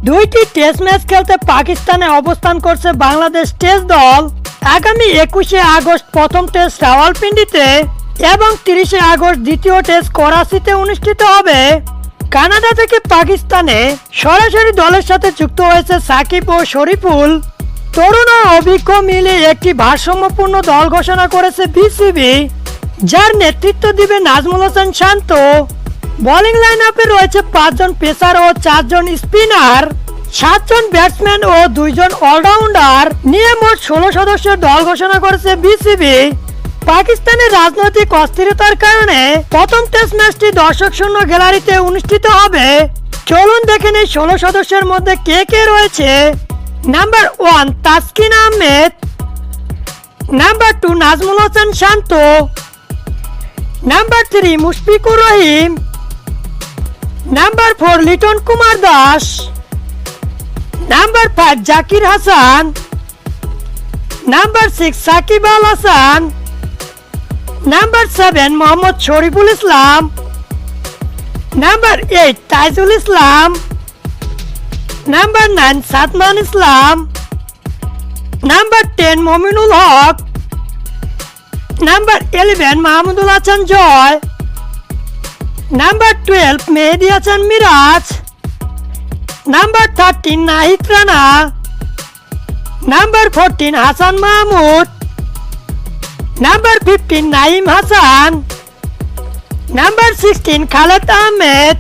দুইটি test match খেলতে পাকিস্তানে অবস্থান করছে বাংলাদেশ টেস্ট দল। আগামী 21শে আগস্ট প্রথম টেস্ট রাওয়ালপিন্ডিতে এবং 30শে আগস্ট দ্বিতীয় টেস্ট করাচিতে অনুষ্ঠিত হবে। কানাডা থেকে পাকিস্তানে সরাসরি দলের সাথে যুক্ত হয়েছে সাকিব ও শরীফুল। তরুণ ও অভিজ্ঞ মিলে একটি ভারসাম্যপূর্ণ দল ঘোষণা করেছে বিসিবি, যার নেতৃত্ব দিবে নাজমুল হোসেন শান্ত। বোলিং লাইন আপে রয়েছে 5 জন পেসার ও 4 জন স্পিনার, 7 জন ব্যাটসম্যান ও 2 জন অলরাউন্ডার নিয়ে মোট 16 সদস্যের দল ঘোষণা করেছে বিসিবি। পাকিস্তানের রাজনৈতিক অস্থিরতার কারণে প্রথম টেস্ট ম্যাচটি দর্শক শূন্য গ্যালারিতে অনুষ্ঠিত হবে। চলুন দেখে নেই 16 সদস্যের মধ্যে কে কে রয়েছে। Number 1 Taskin Ahmed, number 2 Najmul Hossain Shanto, number 3 Mushfiqur Rahim, number 4 Liton Kumar Das, number 5 Zakir Hasan, number 6 Shakib Al Hasan, number 7 Mohammad Shoriful Islam, number 8 Taijul Islam, number 9 Shadman Islam, number 10 Mominul Haque, number 11 Mahmudul Hasan Joy, number 12 Mehidy Hasan Miraz, number 13 Nahid Rana, number 14 Hasan Mahmud, number 15 Nayeem Hasan, number 16 Khaled Ahmed.